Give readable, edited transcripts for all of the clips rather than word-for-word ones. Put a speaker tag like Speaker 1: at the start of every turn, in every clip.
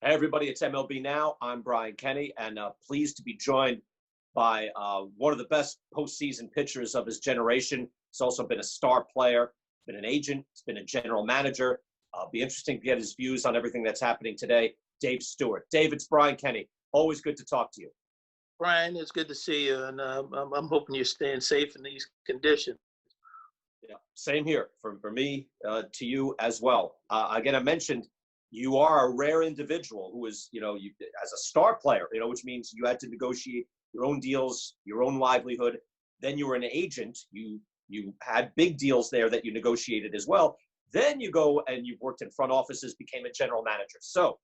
Speaker 1: Hey, everybody, it's MLB Now. I'm Brian Kenny, and pleased to be joined by one of the best postseason pitchers of his generation. He's also been a star player, been an agent, he's been a general manager. Be interesting to get his views on everything that's happening today. Dave Stewart. Dave, it's Brian Kenny. Always good to talk to you.
Speaker 2: Brian, it's good to see you, and I'm hoping you're staying safe in these conditions.
Speaker 1: Yeah, same here for me to you as well. Again, I mentioned you are a rare individual who is, you as a star player, which means you had to negotiate your own deals, your own livelihood. Then you were an agent. You had big deals there that you negotiated as well. Then you go and you've worked in front offices, became a general manager. So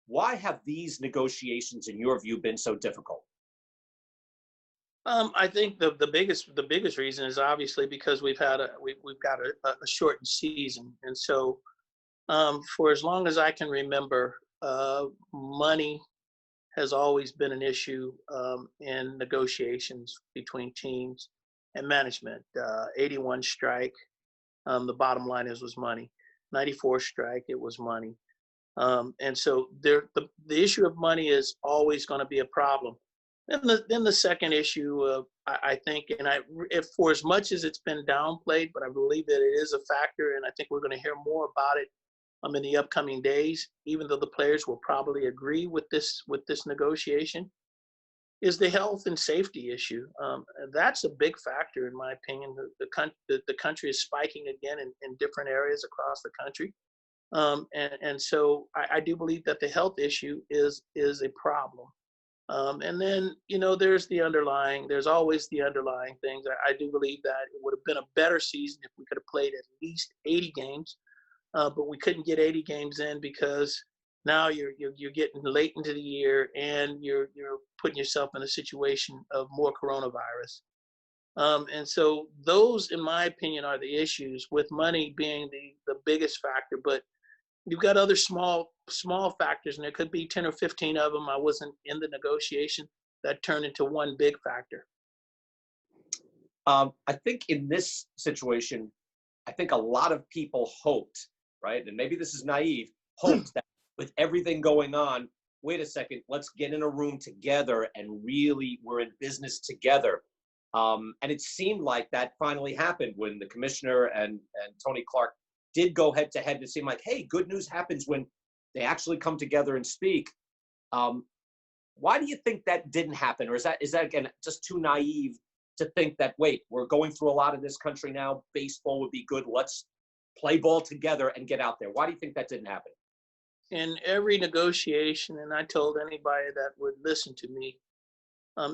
Speaker 1: why have these negotiations, in your view, been so difficult?
Speaker 2: I think the biggest reason is obviously because we've got a shortened season, and so for as long as I can remember, money has always been an issue in negotiations between teams and management. 81 strike, the bottom line was money. 94 strike, it was money, and so the issue of money is always going to be a problem. Then the second issue, I think, if for as much as it's been downplayed, but I believe that it is a factor, and I think we're going to hear more about it in the upcoming days, even though the players will probably agree with this negotiation, is the health and safety issue. That's a big factor, in my opinion. The country is spiking again in different areas across the country. And so I do believe that the health issue is a problem. And then, there's always the underlying things. I do believe that it would have been a better season if we could have played at least 80 games, but we couldn't get 80 games in because now you're getting late into the year and you're putting yourself in a situation of more coronavirus. And so those, in my opinion, are the issues, with money being the biggest factor. But you've got other small factors, and there could be 10 or 15 of them. I wasn't in the negotiation that turned into one big factor.
Speaker 1: I think in this situation, I think a lot of people hoped, right? And maybe this is naive, hoped that with everything going on, wait a second, let's get in a room together and really we're in business together. And it seemed like that finally happened when the commissioner and Tony Clark did go head to head. It seemed like, hey, good news happens when they actually come together and speak. Why do you think that didn't happen? Or is that again, just too naive to think that, wait, we're going through a lot in this country now. Baseball would be good. Let's play ball together and get out there. Why do you think that didn't happen?
Speaker 2: In every negotiation, and I told anybody that would listen to me,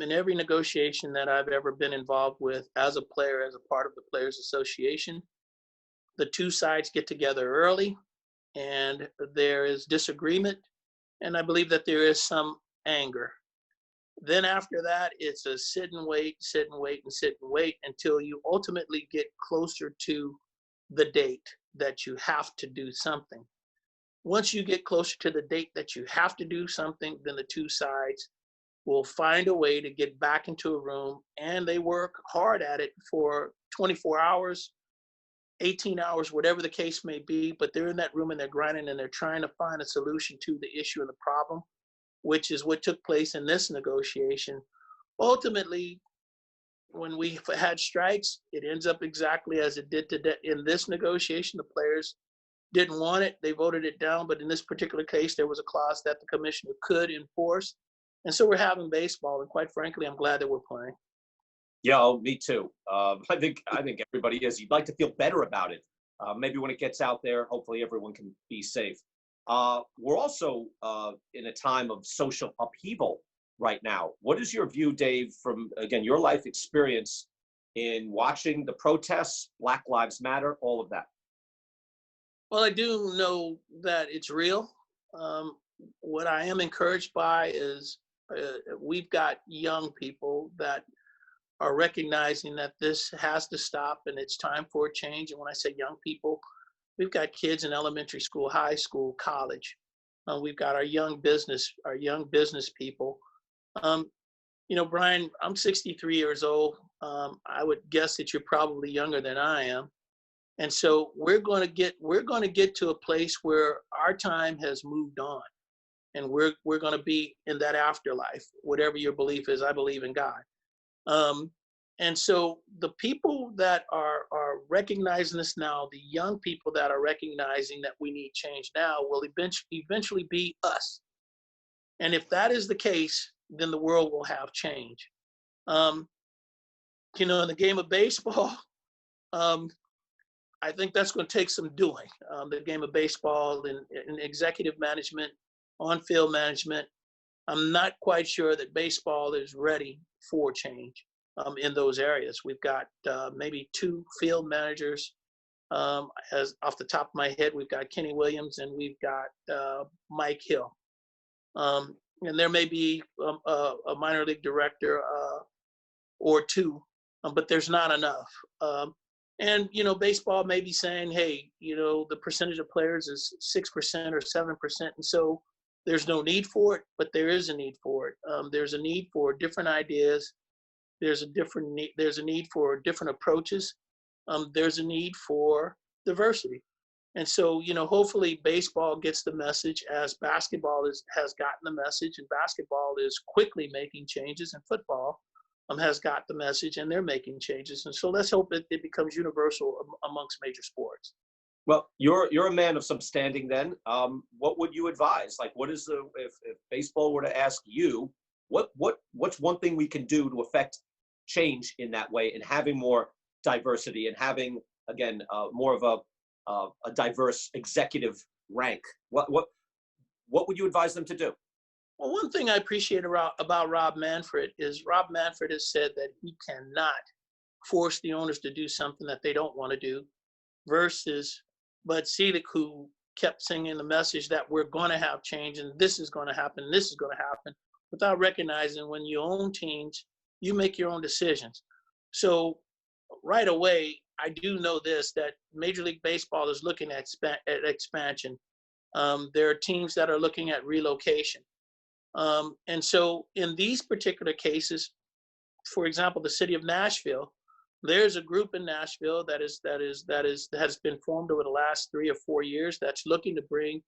Speaker 2: in every negotiation that I've ever been involved with as a player, as a part of the Players Association, the two sides get together early and there is disagreement. And I believe that there is some anger. Then after that, it's a sit and wait until you ultimately get closer to the date that you have to do something. Once you get closer to the date that you have to do something, then the two sides will find a way to get back into a room, and they work hard at it for 24 hours, 18 hours, whatever the case may be, but they're in that room and they're grinding and they're trying to find a solution to the issue and the problem, which is what took place in this negotiation. Ultimately, when we had strikes, it ends up exactly as it did today. In this negotiation, the players didn't want it. They voted it down. But in this particular case, there was a clause that the commissioner could enforce. And so we're having baseball. And quite frankly, I'm glad that we're playing.
Speaker 1: Yeah, oh, me too. I think everybody is. You'd like to feel better about it. Maybe when it gets out there, hopefully everyone can be safe. We're also in a time of social upheaval right now. What is your view, Dave, from, again, your life experience in watching the protests, Black Lives Matter, all of that?
Speaker 2: Well, I do know that it's real. What I am encouraged by is we've got young people that are recognizing that this has to stop and it's time for a change. And when I say young people, we've got kids in elementary school, high school, college. We've got our young business people. Brian, I'm 63 years old. I would guess that you're probably younger than I am. And so we're going to get to a place where our time has moved on. and we're going to be in that afterlife. Whatever your belief is, I believe in God. Um, and so the people that are recognizing this now, the young people that are recognizing that we need change now, will eventually be us. And if that is the case, then the world will have change. Um, in the game of baseball, um, I think that's going to take some doing. The game of baseball and executive management, on-field management. I'm not quite sure that baseball is ready for change in those areas. We've got maybe 2 field managers. As off the top of my head, we've got Kenny Williams and we've got Mike Hill. And there may be a minor league director or 2, but there's not enough. And baseball may be saying, hey, the percentage of players is 6% or 7%, and so there's no need for it, but there is a need for it. There's a need for different ideas. There's a need for different approaches. There's a need for diversity. And so, hopefully baseball gets the message as basketball has gotten the message, and basketball is quickly making changes, and football has got the message and they're making changes. And so let's hope that it becomes universal amongst major sports.
Speaker 1: Well, you're a man of some standing then. What would you advise? Like, what is if baseball were to ask you, what's one thing we can do to affect change in that way, and having more diversity and having, again, more of a diverse executive rank? What would you advise them to do?
Speaker 2: Well, one thing I appreciate about Rob Manfred is Rob Manfred has said that he cannot force the owners to do something that they don't want to do, versus Bud Selig, who kept singing the message that we're going to have change and this is going to happen, this is going to happen, without recognizing when you own teams, you make your own decisions. So right away, I do know this, that Major League Baseball is looking at expansion. There are teams that are looking at relocation. And so in these particular cases, for example, the city of Nashville, there's a group in Nashville that has been formed over the last 3 or 4 years that's looking to bring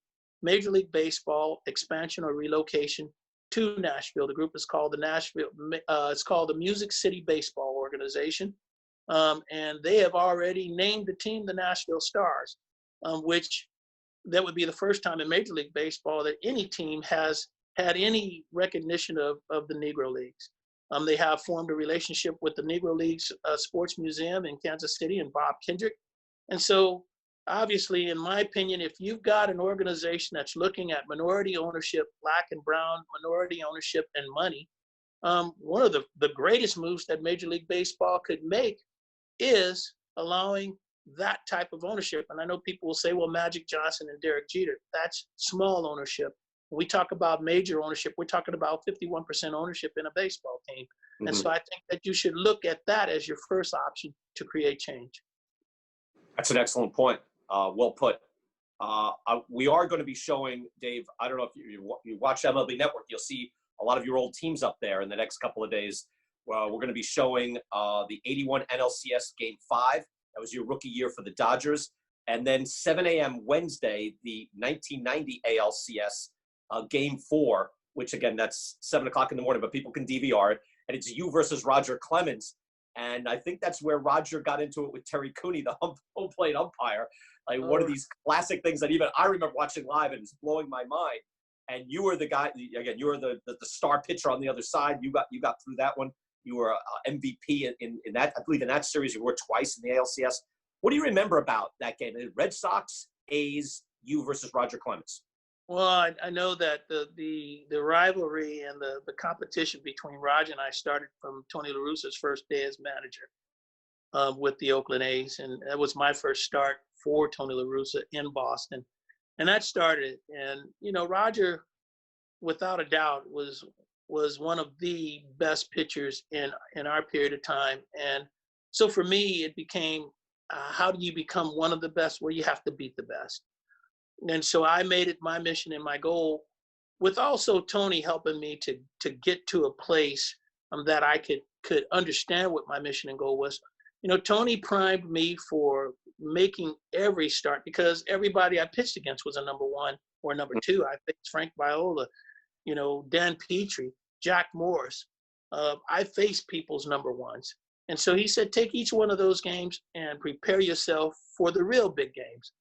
Speaker 2: Major League Baseball expansion or relocation to Nashville. The group is called it's called the Music City Baseball Organization. And they have already named the team the Nashville Stars, which that would be the first time in Major League Baseball that any team has had any recognition of the Negro Leagues. They have formed a relationship with the Negro Leagues Sports Museum in Kansas City and Bob Kendrick. And so obviously, in my opinion, if you've got an organization that's looking at minority ownership, black and brown minority ownership and money, one of the greatest moves that Major League Baseball could make is allowing that type of ownership. And I know people will say, well, Magic Johnson and Derek Jeter, that's small ownership. When we talk about major ownership, we're talking about 51% ownership in a baseball team. Mm-hmm. And so I think that you should look at that as your first option to create change.
Speaker 1: That's an excellent point. Well put. We are going to be showing, Dave, I don't know if you watch MLB Network, you'll see a lot of your old teams up there in the next couple of days. We're going to be showing the 81 NLCS Game 5. That was your rookie year for the Dodgers. And then 7 a.m. Wednesday, the 1990 ALCS Game 4, which, again, that's 7 o'clock in the morning, but people can DVR it. And it's you versus Roger Clemens. And I think that's where Roger got into it with Terry Cooney, the home plate umpire. Like one of these classic things that even I remember watching live, and it's blowing my mind. And you were the guy, again, you were the star pitcher on the other side. You got through that one. You were MVP in that, I believe in that series, you were twice in the ALCS. What do you remember about that game? Red Sox, A's, you versus Roger Clemens.
Speaker 2: Well, I know that the rivalry and the competition between Roger and I started from Tony La Russa's first day as manager with the Oakland A's. And that was my first start for Tony La Russa in Boston. And that started. And, Roger, without a doubt, was one of the best pitchers in our period of time. And so for me, it became, how do you become one of the best? Well, you have to beat the best. And so I made it my mission and my goal, with also Tony helping me to get to a place that I could understand what my mission and goal was. Tony primed me for making every start, because everybody I pitched against was a number one. or number two. I faced Frank Viola, Dan Petrie, Jack Morris. I faced people's number ones. And so he said, take each one of those games and prepare yourself for the real big games.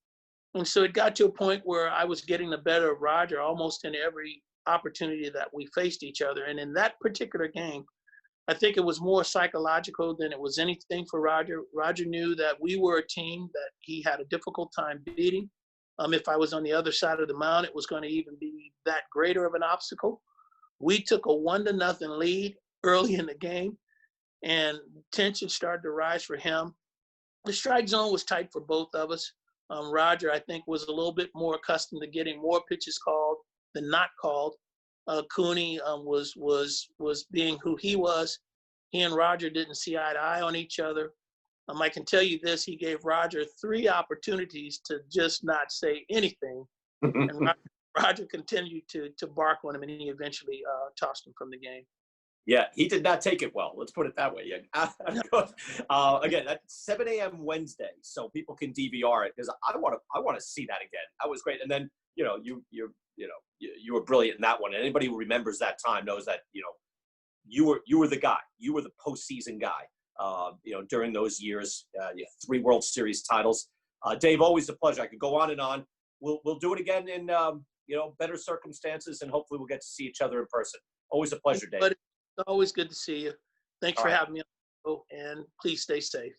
Speaker 2: And so it got to a point where I was getting the better of Roger almost in every opportunity that we faced each other. And in that particular game, I think it was more psychological than it was anything for Roger. Roger knew that we were a team that he had a difficult time beating. If I was on the other side of the mound, it was going to even be that greater of an obstacle. We took a 1-0 lead early in the game, and tension started to rise for him. The strike zone was tight for both of us. Roger, I think, was a little bit more accustomed to getting more pitches called than not called. Cooney was being who he was. He and Roger didn't see eye to eye on each other. I can tell you this: he gave Roger 3 opportunities to just not say anything, and Roger continued to bark on him, and he eventually tossed him from the game.
Speaker 1: Yeah, he did not take it well. Let's put it that way. Yeah. Again, that's 7 a.m. Wednesday, so people can DVR it because I want to see that again. That was great. And then you were brilliant in that one. And anybody who remembers that time knows that you were the guy. You were the postseason guy. During those years, 3 World Series titles. Dave, always a pleasure. I could go on and on. We'll do it again in better circumstances, and hopefully we'll get to see each other in person. Always a pleasure, Dave.
Speaker 2: It's always good to see you. Thanks for having me on, and please stay safe.